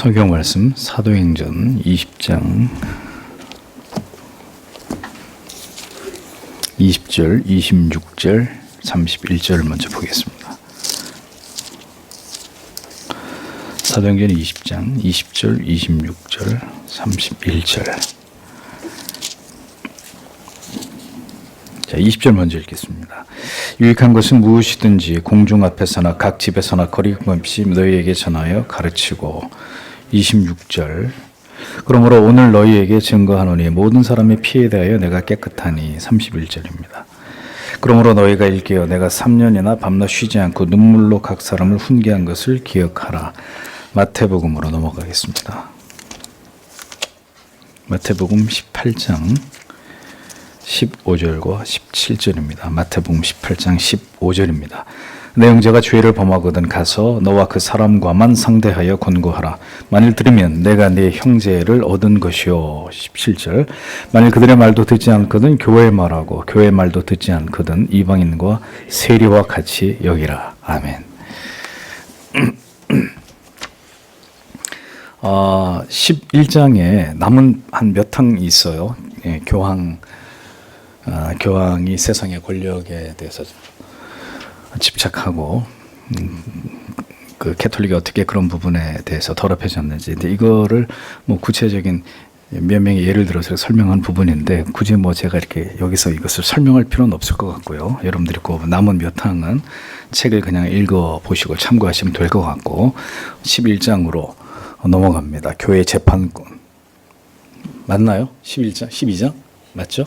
성경 말씀 사도행전 20장 20절, 26절, 31절을 먼저 보겠습니다. 사도행전 20장 20절, 26절, 31절. 자, 20절 먼저 읽겠습니다. 유익한 것은 무엇이든지 공중 앞에서나 각 집에서나 거리낌없이 너희에게 전하여 가르치고. 26절. 그러므로 오늘 너희에게 증거하노니 모든 사람의 피에 대하여 내가 깨끗하니. 31절입니다. 그러므로 너희가 일깨어 내가 3년이나 밤낮 쉬지 않고 눈물로 각 사람을 훈계한 것을 기억하라. 마태복음으로 넘어가겠습니다. 마태복음 18장 15절과 17절입니다. 마태복음 18장 15절입니다. 내 형제가 죄를 범하거든 가서 너와 그 사람과만 상대하여 권고하라. 만일 들으면 내가 네 형제를 얻은 것이요. 17절. 만일 그들의 말도 듣지 않거든 교회의 말하고 교회의 말도 듣지 않거든 이방인과 세리와 같이 여기라. 아멘. 11장에 남은 한 몇 항이 있어요. 예, 교황이 세상의 권력에 대해서 집착하고 그 캐톨릭이 어떻게 그런 부분에 대해서 더럽혀졌는지. 근데 이거를 뭐 구체적인 몇 명의 예를 들어서 설명한 부분인데 굳이 뭐 제가 이렇게 여기서 이것을 설명할 필요는 없을 것 같고요. 여러분들이 그 남은 몇 항은 책을 그냥 읽어 보시고 참고하시면 될 것 같고 11장으로 넘어갑니다. 교회 재판권 맞나요? 11장? 12장? 맞죠?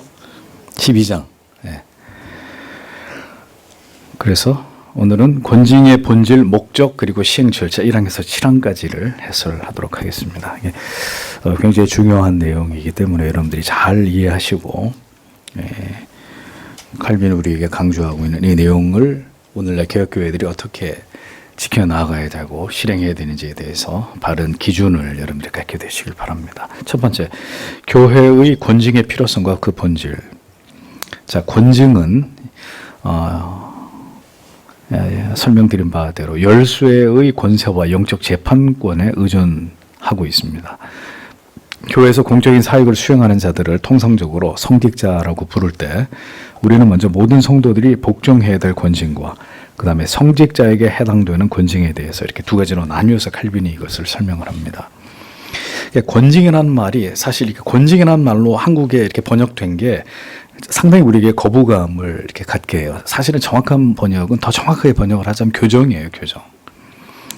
12장. 네. 그래서 오늘은 권징의 본질, 목적, 그리고 시행 절차 1항에서 7항까지를 해설하도록 하겠습니다. 이게 굉장히 중요한 내용이기 때문에 여러분들이 잘 이해하시고 칼빈이 우리에게 강조하고 있는 이 내용을 오늘날 개혁교회들이 어떻게 지켜나가야 되고 실행해야 되는지에 대해서 바른 기준을 여러분들이 갖게 되시길 바랍니다. 첫 번째, 교회의 권징의 필요성과 그 본질. 자, 권징은 설명드린 바대로 열쇠의 권세와 영적 재판권에 의존하고 있습니다. 교회에서 공적인 사역을 수행하는 자들을 통상적으로 성직자라고 부를 때 우리는 먼저 모든 성도들이 복종해야 될 권징과 그 다음에 성직자에게 해당되는 권징에 대해서 이렇게 두 가지로 나뉘어서 칼빈이 이것을 설명을 합니다. 권징이라는 말이 사실 이렇게 권징이라는 말로 한국에 이렇게 번역된 게 상당히 우리에게 거부감을 이렇게 갖게 해요. 사실은 정확한 번역은 더 정확하게 번역을 하자면 교정이에요, 교정.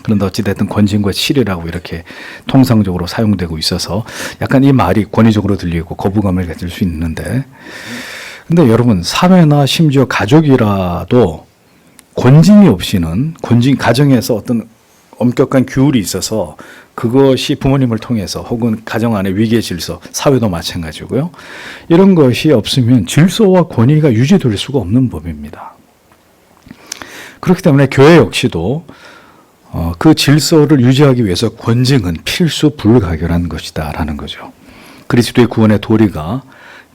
그런데 어찌됐든 권징과 실이라고 이렇게 통상적으로 사용되고 있어서 약간 이 말이 권위적으로 들리고 거부감을 가질 수 있는데, 근데 여러분, 사회나 심지어 가족이라도 권징이 없이는, 가정에서 어떤 엄격한 규율이 있어서 그것이 부모님을 통해서 혹은 가정 안의 위계 질서, 사회도 마찬가지고요. 이런 것이 없으면 질서와 권위가 유지될 수가 없는 법입니다. 그렇기 때문에 교회 역시도 그 질서를 유지하기 위해서 권징은 필수 불가결한 것이다라는 거죠. 그리스도의 구원의 도리가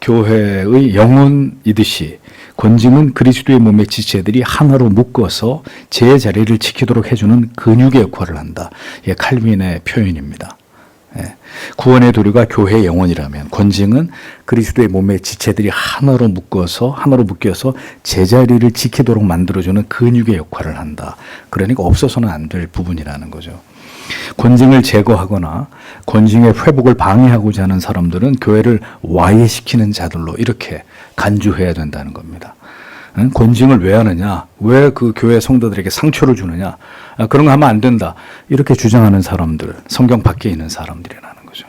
교회의 영혼이듯이 권징은 그리스도의 몸의 지체들이 하나로 묶어서 제자리를 지키도록 해주는 근육의 역할을 한다. 이게 칼빈의 표현입니다. 구원의 도리가 교회의 영혼이라면 권징은 그리스도의 몸의 지체들이 하나로 묶여서 제자리를 지키도록 만들어주는 근육의 역할을 한다. 그러니까 없어서는 안 될 부분이라는 거죠. 권징을 제거하거나 권징의 회복을 방해하고자 하는 사람들은 교회를 와해시키는 자들로 이렇게 간주해야 된다는 겁니다. 권징을 왜 하느냐? 왜 그 교회 성도들에게 상처를 주느냐? 그런 거 하면 안 된다. 이렇게 주장하는 사람들, 성경 밖에 있는 사람들이라는 거죠.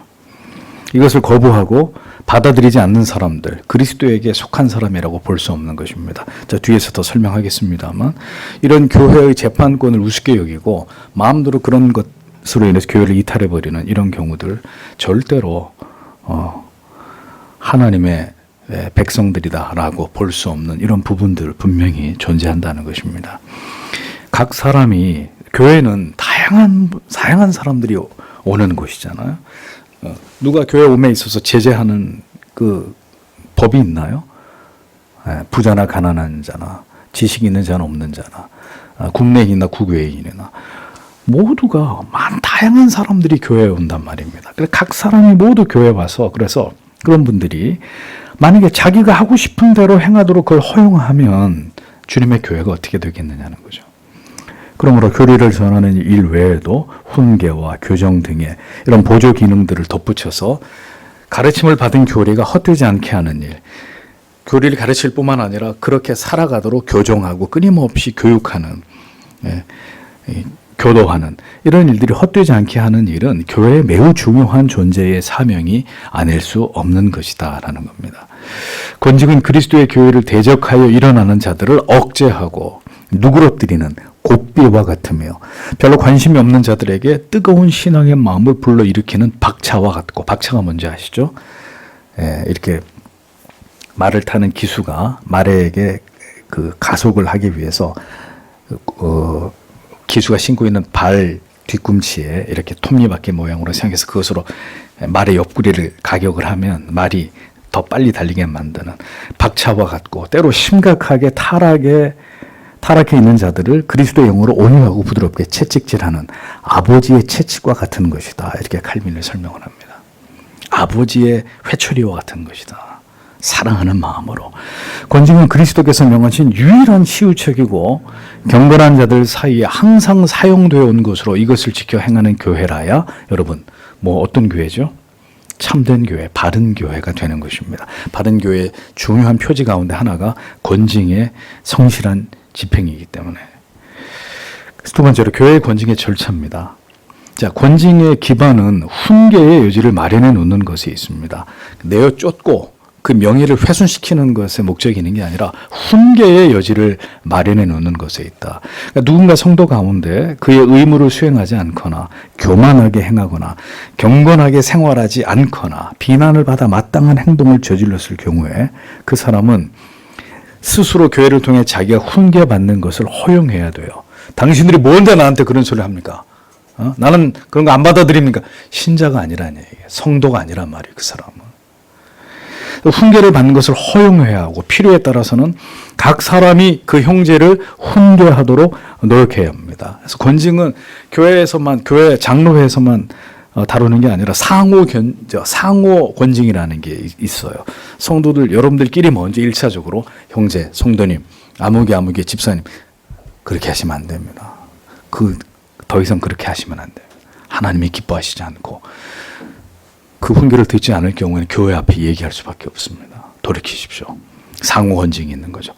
이것을 거부하고 받아들이지 않는 사람들, 그리스도에게 속한 사람이라고 볼 수 없는 것입니다. 자, 뒤에서 더 설명하겠습니다만, 이런 교회의 재판권을 우습게 여기고 마음대로 그런 것으로 인해서 교회를 이탈해버리는 이런 경우들 절대로 하나님의 백성들이다라고 볼 수 없는 이런 부분들 분명히 존재한다는 것입니다. 각 사람이, 교회는 다양한 사람들이 오는 곳이잖아요. 누가 교회 오면 있어서 제재하는 그 법이 있나요? 부자나 가난한 자나 지식 있는 자나 없는 자나 국내인이나 국외인이나 모두가 다양한 사람들이 교회에 온단 말입니다. 그래서 각 사람이 모두 교회에 와서 그래서 그런 분들이 만약에 자기가 하고 싶은 대로 행하도록 그걸 허용하면 주님의 교회가 어떻게 되겠느냐는 거죠. 그러므로 교리를 전하는 일 외에도 훈계와 교정 등의 이런 보조 기능들을 덧붙여서 가르침을 받은 교리가 헛되지 않게 하는 일, 교리를 가르칠 뿐만 아니라 그렇게 살아가도록 교정하고 끊임없이 교육하는, 교도하는 이런 일들이 헛되지 않게 하는 일은 교회의 매우 중요한 존재의 사명이 아닐 수 없는 것이다라는 겁니다. 권직은 그리스도의 교회를 대적하여 일어나는 자들을 억제하고 누그러뜨리는 곱비와 같으며 별로 관심이 없는 자들에게 뜨거운 신앙의 마음을 불러일으키는 박차와 같고, 박차가 뭔지 아시죠? 이렇게 말을 타는 기수가 말에게 그 가속을 하기 위해서 기수가 신고 있는 발 뒤꿈치에 이렇게 톱니바퀴 모양으로 생겨서 그것으로 말의 옆구리를 가격을 하면 말이 더 빨리 달리게 만드는 박차와 같고, 때로 심각하게 타락해 있는 자들을 그리스도의 영으로 온유하고 부드럽게 채찍질하는 아버지의 채찍과 같은 것이다. 이렇게 칼빈이 설명을 합니다. 아버지의 회초리와 같은 것이다. 사랑하는 마음으로. 권징은 그리스도께서 명하신 유일한 치유책이고 경건한 자들 사이에 항상 사용되어 온 것으로 이것을 지켜 행하는 교회라야 여러분 어떤 교회죠? 참된 교회, 바른 교회가 되는 것입니다. 바른 교회의 중요한 표지 가운데 하나가 권징의 성실한 집행이기 때문에. 두 번째로 교회의 권징의 절차입니다. 자, 권징의 기반은 훈계의 여지를 마련해 놓는 것에 있습니다. 내어 쫓고 그 명예를 훼손시키는 것에 목적이 있는 게 아니라 훈계의 여지를 마련해 놓는 것에 있다. 그러니까 누군가 성도 가운데 그의 의무를 수행하지 않거나 교만하게 행하거나 경건하게 생활하지 않거나 비난을 받아 마땅한 행동을 저질렀을 경우에 그 사람은 스스로 교회를 통해 자기가 훈계받는 것을 허용해야 돼요. 당신들이 뭔데 나한테 그런 소리를 합니까? 나는 그런 거 안 받아들입니까? 신자가 아니라는 얘기예요. 성도가 아니란 말이에요. 그 사람은. 훈계를 받는 것을 허용해야 하고 필요에 따라서는 각 사람이 그 형제를 훈계하도록 노력해야 합니다. 그래서 권징은 교회에서만, 교회 장로회에서만 다루는 게 아니라 상호 권징이라는 게 있어요. 성도들 여러분들끼리 먼저 1차적으로 형제, 성도님, 아무개 집사님 그렇게 하시면 안 됩니다. 더 이상 그렇게 하시면 안 돼요. 하나님이 기뻐하시지 않고 그 훈계를 듣지 않을 경우에는 교회 앞에 얘기할 수밖에 없습니다. 돌이키십시오. 상호 권징이 있는 거죠.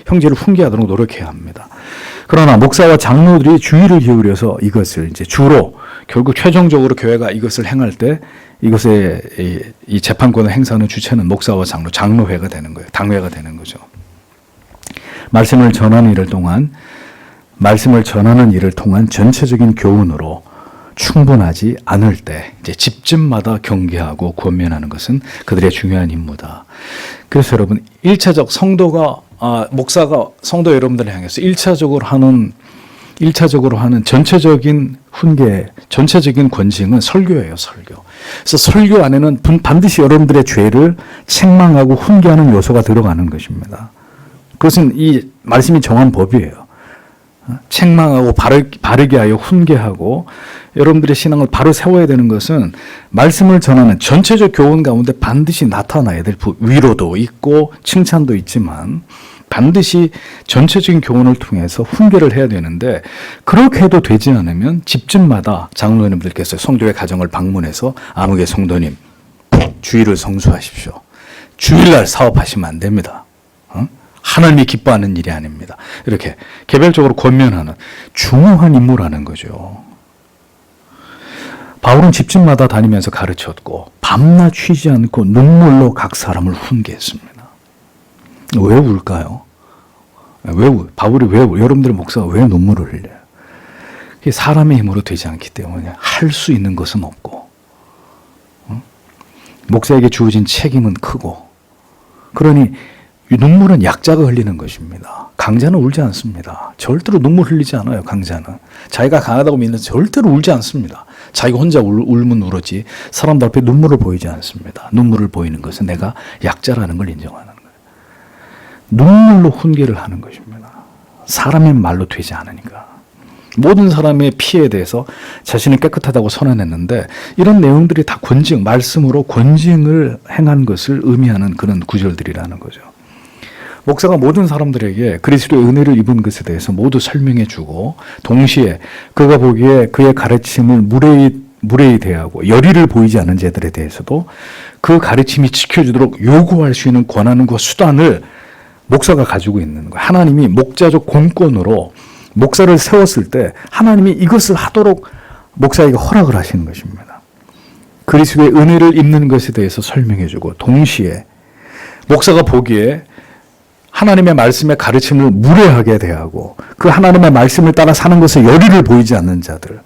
형제를 훈계하도록 노력해야 합니다. 그러나 목사와 장로들이 주의를 기울여서 이것을 이제 주로 결국 최종적으로 교회가 이것을 행할 때 이것의 이 재판권을 행사하는 주체는 목사와 장로회가 되는 거예요. 당회가 되는 거죠. 말씀을 전하는 일을 통한 전체적인 교훈으로 충분하지 않을 때 이제 집집마다 경계하고 권면하는 것은 그들의 중요한 임무다. 그래서 여러분 1차적 목사가 성도 여러분들을 향해서 1차적으로 하는 전체적인 훈계, 전체적인 권징은 설교예요, 설교. 그래서 설교 안에는 반드시 여러분들의 죄를 책망하고 훈계하는 요소가 들어가는 것입니다. 그것은 이 말씀이 정한 법이에요. 책망하고 바르게 하여 훈계하고 여러분들의 신앙을 바로 세워야 되는 것은 말씀을 전하는 전체적 교훈 가운데 반드시 나타나야 될 위로도 있고 칭찬도 있지만 반드시 전체적인 교훈을 통해서 훈계를 해야 되는데 그렇게 해도 되지 않으면 집집마다 장로님들께서 성도의 가정을 방문해서 아무개 성도님 주일을 성수하십시오. 주일날 사업하시면 안 됩니다. 하나님이 기뻐하는 일이 아닙니다. 이렇게 개별적으로 권면하는 중요한 임무라는 거죠. 바울은 집집마다 다니면서 가르쳤고 밤낮 쉬지 않고 눈물로 각 사람을 훈계했습니다. 왜 울까요? 바울이 왜 여러분들의 목사가 왜 눈물을 흘려요? 그게 사람의 힘으로 되지 않기 때문에 할 수 있는 것은 없고 목사에게 주어진 책임은 크고 그러니 이 눈물은 약자가 흘리는 것입니다. 강자는 울지 않습니다. 절대로 눈물 흘리지 않아요. 강자는. 자기가 강하다고 믿는 절대로 울지 않습니다. 자기가 혼자 울면 울었지 사람들 앞에 눈물을 보이지 않습니다. 눈물을 보이는 것은 내가 약자라는 걸 인정하는 거예요. 눈물로 훈계를 하는 것입니다. 사람의 말로 되지 않으니까. 모든 사람의 피해에 대해서 자신이 깨끗하다고 선언했는데 이런 내용들이 다 권징, 말씀으로 권징을 행한 것을 의미하는 그런 구절들이라는 거죠. 목사가 모든 사람들에게 그리스도의 은혜를 입은 것에 대해서 모두 설명해 주고 동시에 그가 보기에 그의 가르침을 무례히 대하고 열의를 보이지 않는 자들에 대해서도 그 가르침이 지켜주도록 요구할 수 있는 권한과 수단을 목사가 가지고 있는 거예요. 하나님이 목자적 공권으로 목사를 세웠을 때 하나님이 이것을 하도록 목사에게 허락을 하시는 것입니다. 그리스도의 은혜를 입는 것에 대해서 설명해 주고 동시에 목사가 보기에 하나님의 말씀의 가르침을 무례하게 대하고 그 하나님의 말씀을 따라 사는 것에 열의를 보이지 않는 자들,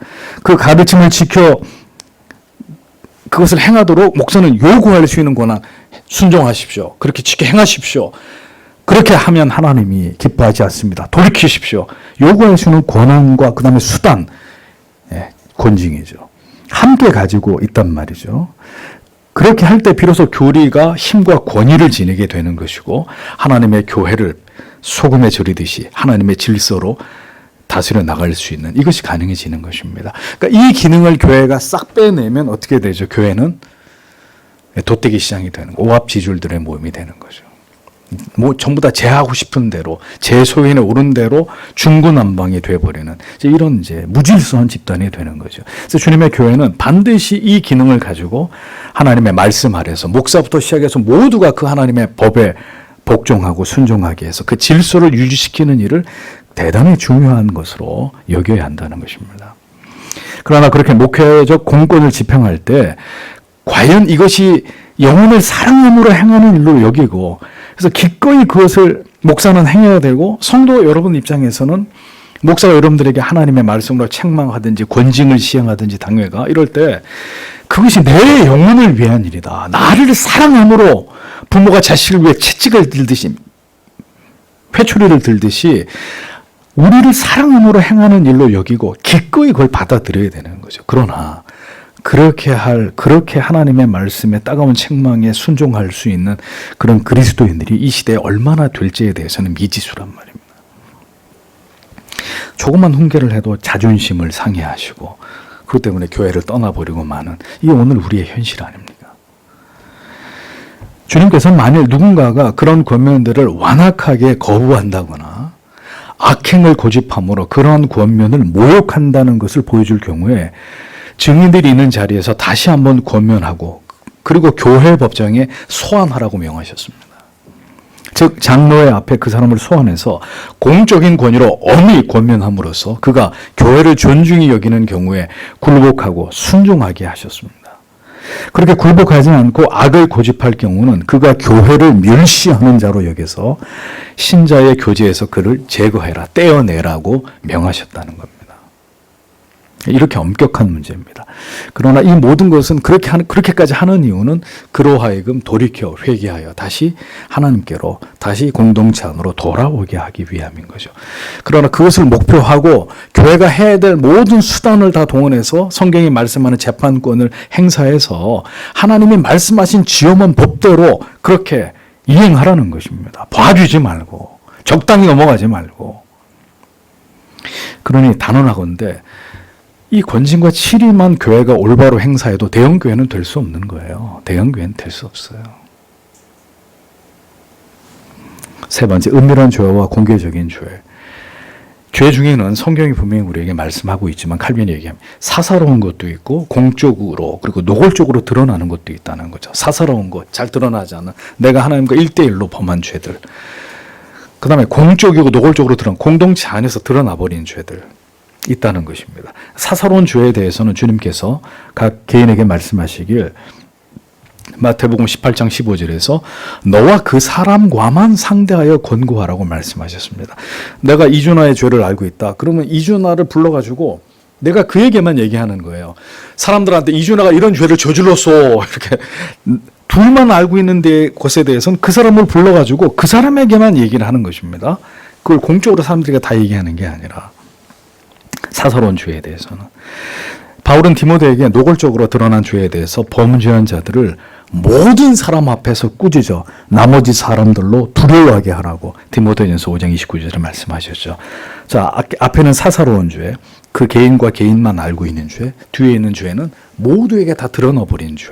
그 가르침을 지켜 그것을 행하도록 목사는 요구할 수 있는 권한, 순종하십시오. 그렇게 지켜 행하십시오. 그렇게 하면 하나님이 기뻐하지 않습니다. 돌이키십시오. 요구할 수 있는 권한과 그 다음에 수단, 권징이죠. 함께 가지고 있단 말이죠. 그렇게 할 때 비로소 교리가 힘과 권위를 지니게 되는 것이고 하나님의 교회를 소금에 절이듯이 하나님의 질서로 다스려 나갈 수 있는 이것이 가능해지는 것입니다. 그러니까 이 기능을 교회가 싹 빼내면 어떻게 되죠? 교회는 돗대기 시장이 되는 거예요. 오합지졸들의 모임이 되는 거죠. 전부 다 제 하고 싶은 대로 제 소견에 오른 대로 중구난방이 되어버리는 이런 무질서한 집단이 되는 거죠. 그래서 주님의 교회는 반드시 이 기능을 가지고 하나님의 말씀 아래서 목사부터 시작해서 모두가 그 하나님의 법에 복종하고 순종하게 해서 그 질서를 유지시키는 일을 대단히 중요한 것으로 여겨야 한다는 것입니다. 그러나 그렇게 목회적 공권을 집행할 때 과연 이것이 영혼을 사랑함으로 행하는 일로 여기고 그래서 기꺼이 그것을 목사는 행해야 되고 성도 여러분 입장에서는 목사가 여러분들에게 하나님의 말씀으로 책망하든지 권징을 시행하든지 당회가 이럴 때 그것이 내 영혼을 위한 일이다. 나를 사랑함으로 부모가 자식을 위해 채찍을 들듯이 회초리를 들듯이 우리를 사랑함으로 행하는 일로 여기고 기꺼이 그걸 받아들여야 되는 거죠. 그러나 그렇게 하나님의 말씀에 따가운 책망에 순종할 수 있는 그런 그리스도인들이 이 시대에 얼마나 될지에 대해서는 미지수란 말입니다. 조그만 훈계를 해도 자존심을 상해하시고 그것 때문에 교회를 떠나버리고 마는 이게 오늘 우리의 현실 아닙니까? 주님께서는 만일 누군가가 그런 권면들을 완악하게 거부한다거나 악행을 고집함으로 그러한 권면을 모욕한다는 것을 보여줄 경우에 증인들이 있는 자리에서 다시 한번 권면하고 그리고 교회 법정에 소환하라고 명하셨습니다. 즉 장로의 앞에 그 사람을 소환해서 공적인 권위로 엄히 권면함으로써 그가 교회를 존중히 여기는 경우에 굴복하고 순종하게 하셨습니다. 그렇게 굴복하지 않고 악을 고집할 경우는 그가 교회를 멸시하는 자로 여겨서 신자의 교제에서 그를 제거해라, 떼어내라고 명하셨다는 겁니다. 이렇게 엄격한 문제입니다. 그러나 이 모든 것은 그렇게까지 하는 이유는 그로 하여금 돌이켜 회개하여 다시 하나님께로 다시 공동체 안으로 돌아오게 하기 위함인 거죠. 그러나 그것을 목표하고 교회가 해야 될 모든 수단을 다 동원해서 성경이 말씀하는 재판권을 행사해서 하나님이 말씀하신 지엄한 법대로 그렇게 이행하라는 것입니다. 봐주지 말고 적당히 넘어가지 말고. 그러니 단언하건대 이 권징과 치리만 교회가 올바로 행사해도 대형교회는 될 수 없는 거예요. 대형교회는 될 수 없어요. 세 번째, 은밀한 죄와 공개적인 죄. 죄 중에는 성경이 분명히 우리에게 말씀하고 있지만 칼빈이 얘기하면 사사로운 것도 있고 공적으로 그리고 노골적으로 드러나는 것도 있다는 거죠. 사사로운 것, 잘 드러나지 않는 내가 하나님과 1대1로 범한 죄들. 그 다음에 공적이고 노골적으로 드러난 공동체 안에서 드러나버린 죄들. 있다는 것입니다. 사사로운 죄에 대해서는 주님께서 각 개인에게 말씀하시길 마태복음 18장 15절에서 너와 그 사람과만 상대하여 권고하라고 말씀하셨습니다. 내가 이준하의 죄를 알고 있다. 그러면 이준하를 불러가지고 내가 그에게만 얘기하는 거예요. 사람들한테 이준하가 이런 죄를 저질렀어. 이렇게 둘만 알고 있는 것에 대해서는 그 사람을 불러가지고 그 사람에게만 얘기를 하는 것입니다. 그걸 공적으로 사람들이 다 얘기하는 게 아니라 사사로운 죄에 대해서는 바울은 디모데에게 노골적으로 드러난 죄에 대해서 범죄한 자들을 모든 사람 앞에서 꾸짖어 나머지 사람들로 두려워하게 하라고 디모데전서 5장 29절에 말씀하셨죠. 자, 앞에는 사사로운 죄, 그 개인과 개인만 알고 있는 죄, 뒤에 있는 죄는 모두에게 다 드러나버린 죄.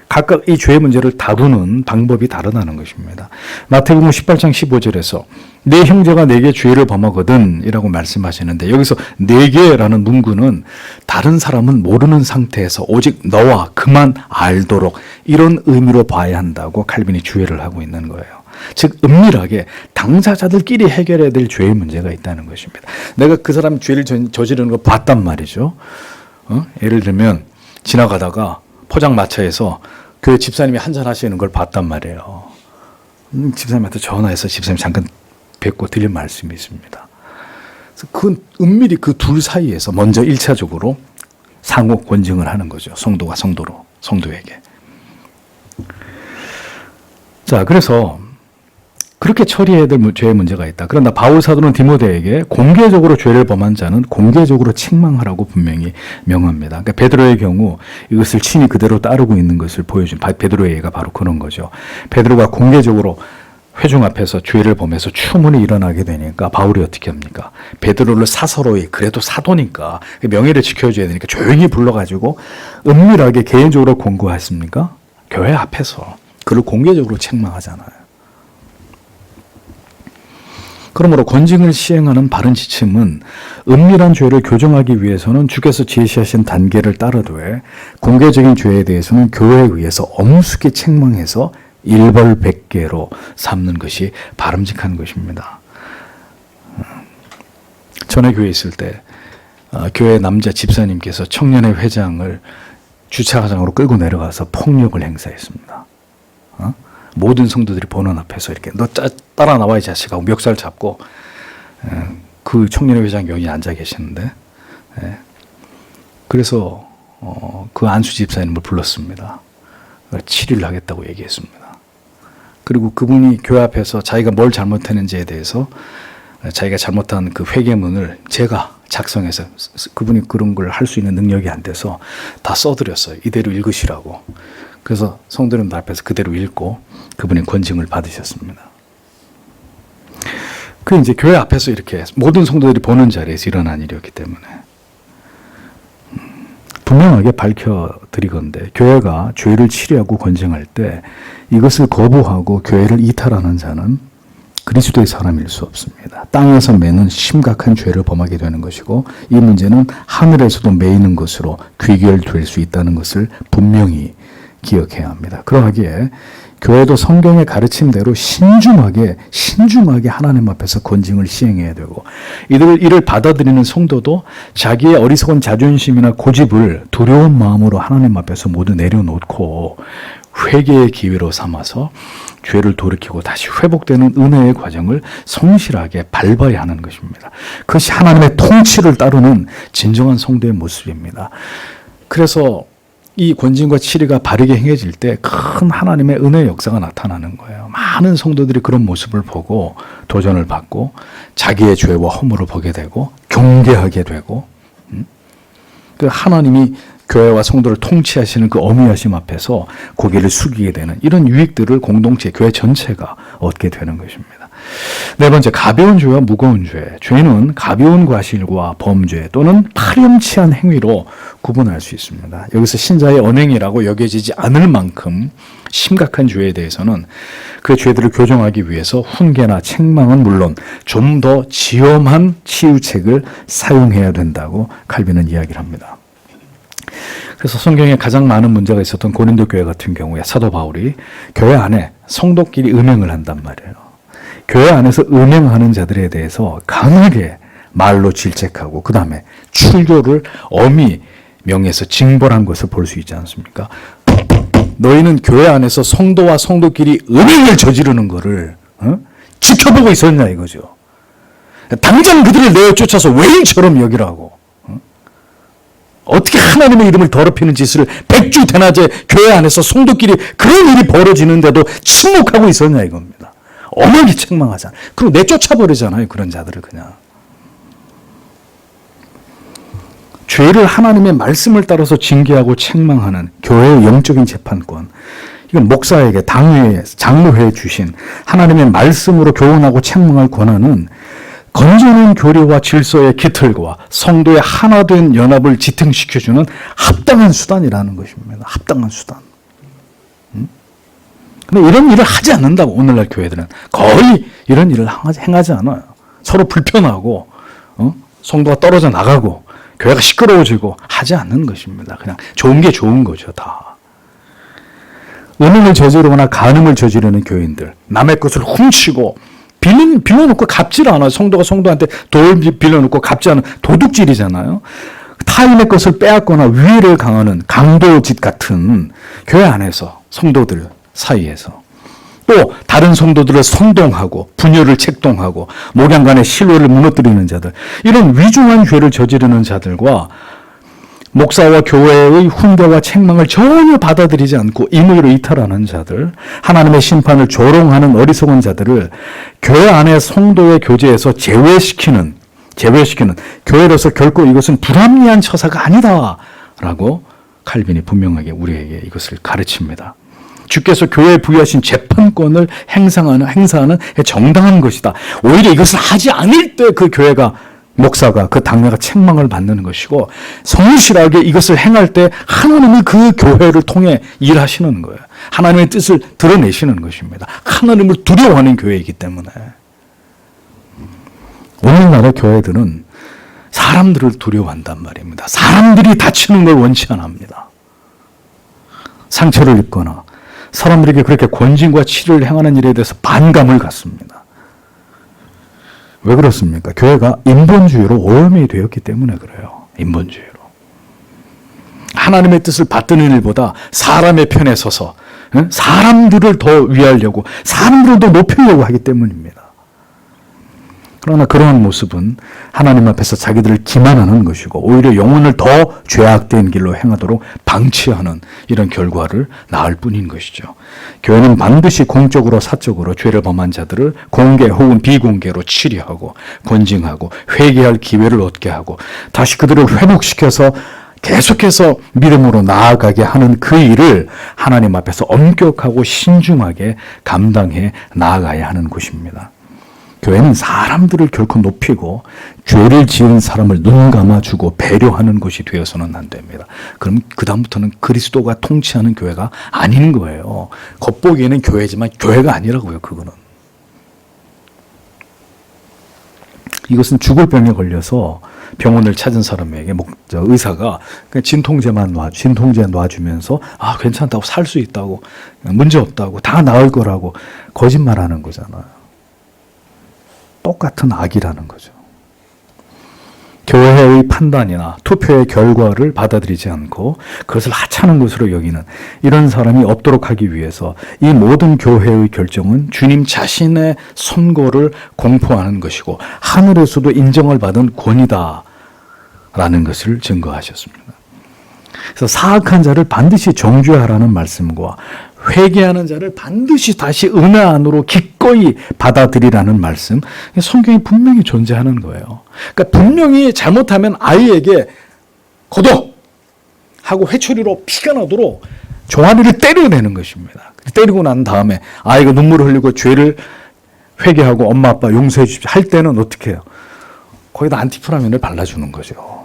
각각 이 죄의 문제를 다루는 방법이 다르다는 것입니다. 마태복음 18장 15절에서 내 형제가 내게 죄를 범하거든 이라고 말씀하시는데, 여기서 내게라는 문구는 다른 사람은 모르는 상태에서 오직 너와 그만 알도록, 이런 의미로 봐야 한다고 칼빈이 주의를 하고 있는 거예요. 즉 은밀하게 당사자들끼리 해결해야 될 죄의 문제가 있다는 것입니다. 내가 그 사람 죄를 저지르는 걸 봤단 말이죠. 예를 들면 지나가다가 포장마차에서 교회 집사님이 한잔 하시는 걸 봤단 말이에요. 집사님한테 전화해서 집사님 잠깐 뵙고 드릴 말씀이 있습니다. 그래서 그 은밀히 그 둘 사이에서 먼저 1차적으로 상호 권증을 하는 거죠. 성도가 성도에게. 자, 그래서 그렇게 처리해야 될 죄의 문제가 있다. 그러나 바울 사도는 디모데에게 공개적으로 죄를 범한 자는 공개적으로 책망하라고 분명히 명합니다. 그러니까 베드로의 경우 이것을 친히 그대로 따르고 있는 것을 보여준 베드로의 예가 바로 그런 거죠. 베드로가 공개적으로 회중 앞에서 죄를 범해서 추문이 일어나게 되니까 바울이 어떻게 합니까? 베드로를 사서로이, 그래도 사도니까 명예를 지켜줘야 되니까 조용히 불러가지고 은밀하게 개인적으로 권고했습니까? 교회 앞에서 그를 공개적으로 책망하잖아요. 그러므로 권징을 시행하는 바른 지침은 은밀한 죄를 교정하기 위해서는 주께서 제시하신 단계를 따르되, 공개적인 죄에 대해서는 교회에 의해서 엄숙히 책망해서 일벌백계로 삼는 것이 바람직한 것입니다. 전에 교회에 있을 때 교회 남자 집사님께서 청년회 회장을 주차장으로 끌고 내려가서 폭력을 행사했습니다. 모든 성도들이 보는 앞에서 이렇게 너 따라 나와 이 자식아 하고 멱살 잡고, 그 청년회 회장 여기 앉아 계시는데, 그래서 그 안수 집사님을 불렀습니다. 치료를 하겠다고 얘기했습니다. 그리고 그분이 교회 앞에서 자기가 뭘 잘못했는지에 대해서 자기가 잘못한 그 회개문을 제가 작성해서, 그분이 그런 걸 할 수 있는 능력이 안 돼서 다 써드렸어요. 이대로 읽으시라고. 그래서 성도님들 앞에서 그대로 읽고 그분이 권징을 받으셨습니다. 그 이제 교회 앞에서 이렇게 모든 성도들이 보는 자리에서 일어난 일이었기 때문에 분명하게 밝혀드리건대, 교회가 죄를 치료하고 권징할 때 이것을 거부하고 교회를 이탈하는 자는 그리스도의 사람일 수 없습니다. 땅에서 매는 심각한 죄를 범하게 되는 것이고, 이 문제는 하늘에서도 매이는 것으로 귀결될 수 있다는 것을 분명히 기억해야 합니다. 그러하기에 교회도 성경의 가르침대로 신중하게 하나님 앞에서 권징을 시행해야 되고, 이를 받아들이는 성도도 자기의 어리석은 자존심이나 고집을 두려운 마음으로 하나님 앞에서 모두 내려놓고 회개의 기회로 삼아서 죄를 돌이키고 다시 회복되는 은혜의 과정을 성실하게 밟아야 하는 것입니다. 그것이 하나님의 통치를 따르는 진정한 성도의 모습입니다. 그래서 이 권징과 치리가 바르게 행해질 때 큰 하나님의 은혜의 역사가 나타나는 거예요. 많은 성도들이 그런 모습을 보고 도전을 받고 자기의 죄와 허물을 보게 되고 경계하게 되고, 그 하나님이 교회와 성도를 통치하시는 그 어미하심 앞에서 고개를 숙이게 되는 이런 유익들을 공동체, 교회 전체가 얻게 되는 것입니다. 네 번째, 가벼운 죄와 무거운 죄. 죄는 가벼운 과실과 범죄 또는 파렴치한 행위로 구분할 수 있습니다. 여기서 신자의 언행이라고 여겨지지 않을 만큼 심각한 죄에 대해서는 그 죄들을 교정하기 위해서 훈계나 책망은 물론 좀 더 지엄한 치유책을 사용해야 된다고 칼빈은 이야기를 합니다. 그래서 성경에 가장 많은 문제가 있었던 고린도 교회 같은 경우에 사도 바울이 교회 안에 성도끼리 음행을 한단 말이에요. 교회 안에서 음행하는 자들에 대해서 강하게 말로 질책하고 그 다음에 출교를 엄히 명해서 징벌한 것을 볼 수 있지 않습니까? 너희는 교회 안에서 성도와 성도끼리 음행을 저지르는 것을 지켜보고 있었냐 이거죠. 당장 그들을 내쫓아서 외인처럼 여기라고. 어떻게 하나님의 이름을 더럽히는 짓을 백주대낮에 교회 안에서 성도끼리 그런 일이 벌어지는데도 침묵하고 있었냐 이겁니다. 엄하게 책망하잖아. 그리고 내쫓아버리잖아요. 그런 자들을 그냥. 죄를 하나님의 말씀을 따라서 징계하고 책망하는 교회의 영적인 재판권, 이건 목사에게 장로회에 주신 하나님의 말씀으로 교훈하고 책망할 권한은 건전한 교리와 질서의 기틀과 성도의 하나된 연합을 지탱시켜주는 합당한 수단이라는 것입니다. 합당한 수단. 근데 이런 일을 하지 않는다고, 오늘날 교회들은. 거의 이런 일을 행하지 않아요. 서로 불편하고, 성도가 떨어져 나가고, 교회가 시끄러워지고 하지 않는 것입니다. 그냥 좋은 게 좋은 거죠, 다. 음행을 저지르거나 간음을 저지르는 교인들, 남의 것을 훔치고, 빌려놓고 갚질 않아요. 성도가 성도한테 돌 빌려놓고 갚지 않은 도둑질이잖아요. 타인의 것을 빼앗거나 위해를 강하는 강도짓 같은 교회 안에서, 성도들 사이에서, 또 다른 성도들을 선동하고 분열을 책동하고 목양 간의 신뢰를 무너뜨리는 자들, 이런 위중한 죄를 저지르는 자들과 목사와 교회의 훈계와 책망을 전혀 받아들이지 않고 임의로 이탈하는 자들, 하나님의 심판을 조롱하는 어리석은 자들을 교회 안의 성도의 교제에서 제외시키는 교회로서 결코 이것은 불합리한 처사가 아니다라고 칼빈이 분명하게 우리에게 이것을 가르칩니다. 주께서 교회에 부여하신 재판권을 행사하는 정당한 것이다. 오히려 이것을 하지 않을 때 그 교회가, 목사가, 그 당회가 책망을 받는 것이고, 성실하게 이것을 행할 때 하나님이 그 교회를 통해 일하시는 거예요. 하나님의 뜻을 드러내시는 것입니다. 하나님을 두려워하는 교회이기 때문에. 오늘날의 교회들은 사람들을 두려워한단 말입니다. 사람들이 다치는 걸 원치 않아 합니다. 상처를 입거나 사람들에게 그렇게 권징과 치료를 행하는 일에 대해서 반감을 갖습니다. 왜 그렇습니까? 교회가 인본주의로 오염이 되었기 때문에 그래요. 인본주의로. 하나님의 뜻을 받드는 일보다 사람의 편에 서서 사람들을 더 위하려고, 사람들을 더 높이려고 하기 때문입니다. 그러나 그러한 모습은 하나님 앞에서 자기들을 기만하는 것이고, 오히려 영혼을 더 죄악된 길로 행하도록 방치하는 이런 결과를 낳을 뿐인 것이죠. 교회는 반드시 공적으로 사적으로 죄를 범한 자들을 공개 혹은 비공개로 치료하고 권징하고 회개할 기회를 얻게 하고, 다시 그들을 회복시켜서 계속해서 믿음으로 나아가게 하는 그 일을 하나님 앞에서 엄격하고 신중하게 감당해 나아가야 하는 곳입니다. 교회는 사람들을 결코 높이고 죄를 지은 사람을 눈 감아주고 배려하는 것이 되어서는 안 됩니다. 그럼 그 다음부터는 그리스도가 통치하는 교회가 아닌 거예요. 겉보기에는 교회지만 교회가 아니라고요. 그거는. 이것은 죽을 병에 걸려서 병원을 찾은 사람에게 의사가 진통제 놔주면서 괜찮다고, 살 수 있다고, 문제 없다고, 다 나을 거라고 거짓말하는 거잖아요. 똑같은 악이라는 거죠. 교회의 판단이나 투표의 결과를 받아들이지 않고 그것을 하찮은 것으로 여기는 이런 사람이 없도록 하기 위해서 이 모든 교회의 결정은 주님 자신의 선고를 공포하는 것이고 하늘에서도 인정을 받은 권위다라는 것을 증거하셨습니다. 그래서 사악한 자를 반드시 정죄하라는 말씀과 회개하는 자를 반드시 다시 은혜 안으로 기꺼이 받아들이라는 말씀, 성경에 분명히 존재하는 거예요. 그러니까 분명히 잘못하면 아이에게 거둬! 하고 회초리로 피가 나도록 종아리를 때려내는 것입니다. 때리고 난 다음에 아이가 눈물을 흘리고 죄를 회개하고 엄마 아빠 용서해 주십시오 할 때는 어떻게 해요? 거기다 안티프라민을 발라주는 거죠.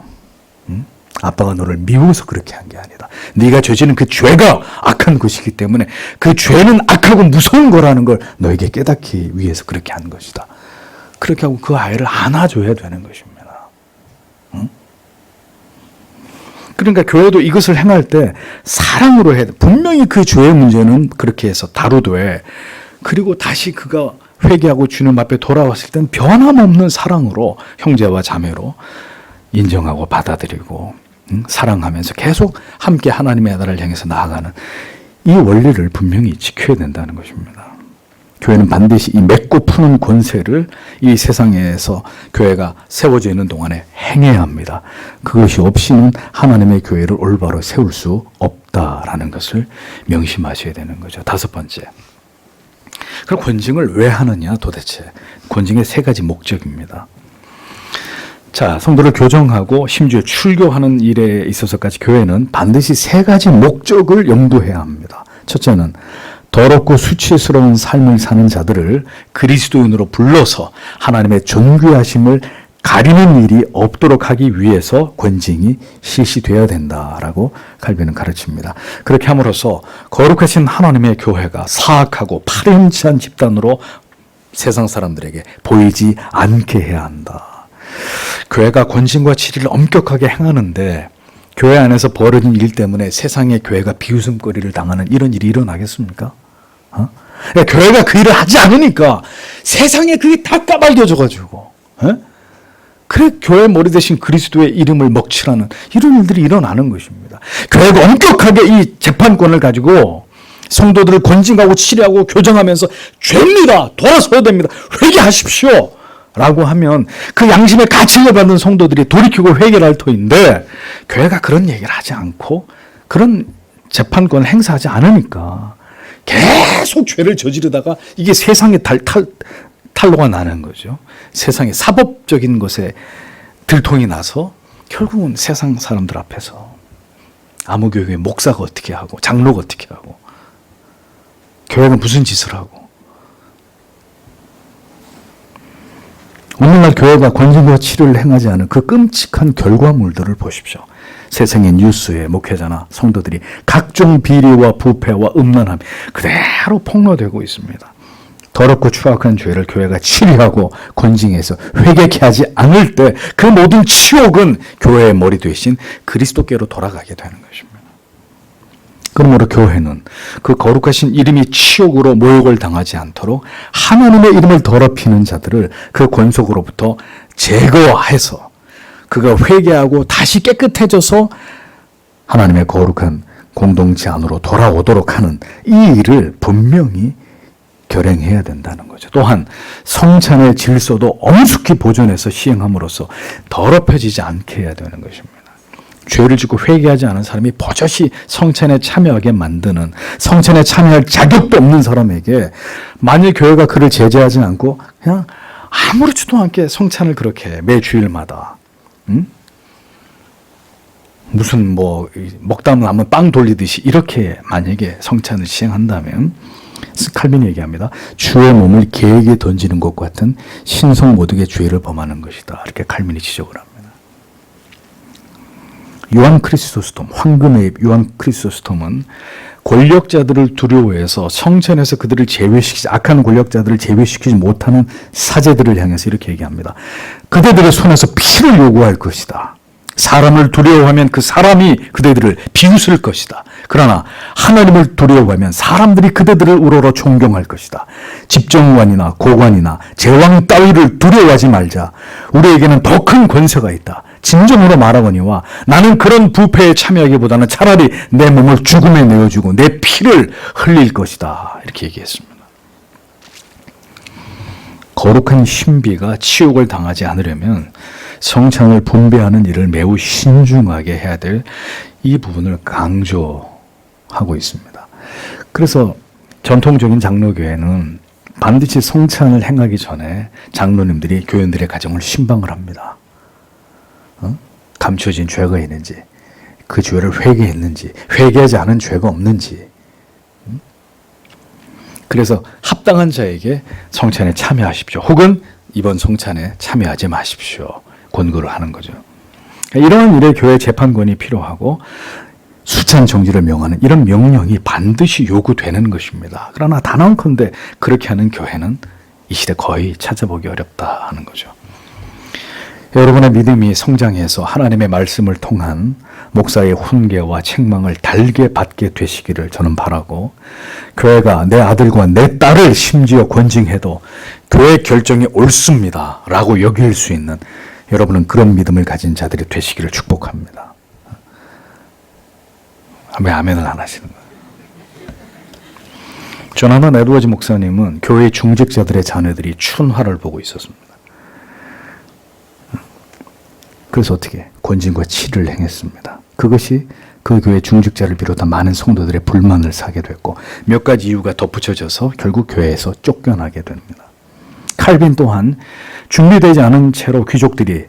아빠가 너를 미워서 그렇게 한 게 아니다. 네가 저지른 그 죄가 악한 것이기 때문에 그 죄는 악하고 무서운 거라는 걸 너에게 깨닫기 위해서 그렇게 한 것이다. 그렇게 하고 그 아이를 안아줘야 되는 것입니다. 그러니까 교회도 이것을 행할 때 사랑으로 해야 돼. 분명히 그 죄의 문제는 그렇게 해서 다루되, 그리고 다시 그가 회개하고 주님 앞에 돌아왔을 때는 변함없는 사랑으로 형제와 자매로 인정하고 받아들이고 사랑하면서 계속 함께 하나님의 나라를 향해서 나아가는 이 원리를 분명히 지켜야 된다는 것입니다. 교회는 반드시 이 맺고 푸는 권세를 이 세상에서 교회가 세워져 있는 동안에 행해야 합니다. 그것이 없이는 하나님의 교회를 올바로 세울 수 없다라는 것을 명심하셔야 되는 거죠. 5번째. 그럼 권징을 왜 하느냐 도대체. 권징의 3가지 목적입니다. 자, 성도를 교정하고 심지어 출교하는 일에 있어서까지 교회는 반드시 세 가지 목적을 염두해야 합니다. 첫째는 더럽고 수치스러운 삶을 사는 자들을 그리스도인으로 불러서 하나님의 존귀하심을 가리는 일이 없도록 하기 위해서 권징이 실시되어야 된다라고 칼빈은 가르칩니다. 그렇게 함으로써 거룩하신 하나님의 교회가 사악하고 파렴치한 집단으로 세상 사람들에게 보이지 않게 해야 한다. 교회가 권징과 치리를 엄격하게 행하는데 교회 안에서 벌어진 일 때문에 세상의 교회가 비웃음거리를 당하는 이런 일이 일어나겠습니까? 그러니까 교회가 그 일을 하지 않으니까 세상에 그게 다 까발려져가지고 그래 교회 머리 대신 그리스도의 이름을 먹칠하는 이런 일들이 일어나는 것입니다. 교회가 엄격하게 이 재판권을 가지고 성도들을 권징하고 치리하고 교정하면서 죄입니다. 돌아서야 됩니다. 회개하십시오. 라고 하면 그 양심의 가책을 받는 성도들이 돌이키고 회개를 할 터인데 교회가 그런 얘기를 하지 않고 그런 재판권을 행사하지 않으니까 계속 죄를 저지르다가 이게 세상의 탈로가 나는 거죠. 세상의 사법적인 것에 들통이 나서 결국은 세상 사람들 앞에서 아무교회 목사가 어떻게 하고 장로가 어떻게 하고 교회가 무슨 짓을 하고 오늘날 교회가 권징과 치료를 행하지 않은 그 끔찍한 결과물들을 보십시오. 세상의 뉴스에 목회자나 성도들이 각종 비리와 부패와 음란함 그대로 폭로되고 있습니다. 더럽고 추악한 죄를 교회가 치리하고 권징해서 회개케 하지 않을 때 그 모든 치욕은 교회의 머리 되신 그리스도께로 돌아가게 되는 것입니다. 그러므로 교회는 그 거룩하신 이름이 치욕으로 모욕을 당하지 않도록 하나님의 이름을 더럽히는 자들을 그 권속으로부터 제거해서 그가 회개하고 다시 깨끗해져서 하나님의 거룩한 공동체 안으로 돌아오도록 하는 이 일을 분명히 결행해야 된다는 거죠. 또한 성찬의 질서도 엄숙히 보존해서 시행함으로써 더럽혀지지 않게 해야 되는 것입니다. 죄를 짓고 회개하지 않은 사람이 버젓이 성찬에 참여하게 만드는 성찬에 참여할 자격도 없는 사람에게 만일 교회가 그를 제재하지 않고 그냥 아무렇지도 않게 성찬을 그렇게 매 주일마다 무슨 먹다 남은 빵 돌리듯이 이렇게 만약에 성찬을 시행한다면 칼빈이 얘기합니다. 주의 몸을 개에게 던지는 것 같은 신성 모독의 죄를 범하는 것이다. 이렇게 칼빈이 지적을 합니다. 요한 크리스토스톰, 황금의 요한 크리스토스톰은 권력자들을 두려워해서 성전에서 그들을 악한 권력자들을 제외시키지 못하는 사제들을 향해서 이렇게 얘기합니다. 그대들의 손에서 피를 요구할 것이다. 사람을 두려워하면 그 사람이 그대들을 비웃을 것이다. 그러나 하나님을 두려워하면 사람들이 그대들을 우러러 존경할 것이다. 집정관이나 고관이나 제왕 따위를 두려워하지 말자. 우리에게는 더 큰 권세가 있다. 진정으로 말하거니와 나는 그런 부패에 참여하기보다는 차라리 내 몸을 죽음에 내어주고 내 피를 흘릴 것이다. 이렇게 얘기했습니다. 거룩한 신비가 치욕을 당하지 않으려면 성찬을 분배하는 일을 매우 신중하게 해야 될 이 부분을 강조하고 있습니다. 그래서 전통적인 장로교회는 반드시 성찬을 행하기 전에 장로님들이 교인들의 가정을 신방을 합니다. 감춰진 죄가 있는지, 그 죄를 회개했는지, 회개하지 않은 죄가 없는지. 그래서 합당한 자에게 성찬에 참여하십시오. 혹은 이번 성찬에 참여하지 마십시오. 권고를 하는 거죠. 이러한 일에 교회 재판권이 필요하고 수찬 정지를 명하는 이런 명령이 반드시 요구되는 것입니다. 그러나 단언컨대 그렇게 하는 교회는 이 시대 거의 찾아보기 어렵다 하는 거죠. 여러분의 믿음이 성장해서 하나님의 말씀을 통한 목사의 훈계와 책망을 달게 받게 되시기를 저는 바라고, 교회가 내 아들과 내 딸을 심지어 권징해도 교회 결정이 옳습니다 라고 여길 수 있는 여러분은 그런 믿음을 가진 자들이 되시기를 축복합니다. 왜 아멘을 안 하시는 거예요? 조나단 에드워즈 목사님은 교회 중직자들의 자녀들이 춘화를 보고 있었습니다. 그래서 어떻게 권징과 치를 행했습니다. 그것이 그 교회 중직자를 비롯한 많은 성도들의 불만을 사게 됐고 몇 가지 이유가 덧붙여져서 결국 교회에서 쫓겨나게 됩니다. 칼빈 또한 준비되지 않은 채로 귀족들이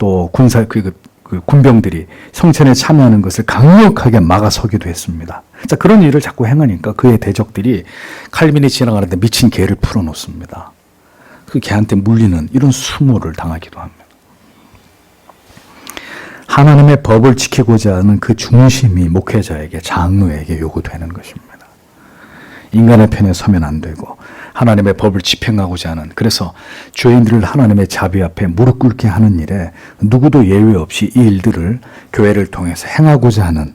또 군병들이 성천에 참여하는 것을 강력하게 막아서기도 했습니다. 자, 그런 일을 자꾸 행하니까 그의 대적들이 칼빈이 지나가는데 미친 개를 풀어놓습니다. 그 개한테 물리는 이런 수모를 당하기도 합니다. 하나님의 법을 지키고자 하는 그 중심이 목회자에게, 장로에게 요구되는 것입니다. 인간의 편에 서면 안 되고 하나님의 법을 집행하고자 하는, 그래서 죄인들을 하나님의 자비 앞에 무릎 꿇게 하는 일에 누구도 예외 없이 이 일들을 교회를 통해서 행하고자 하는,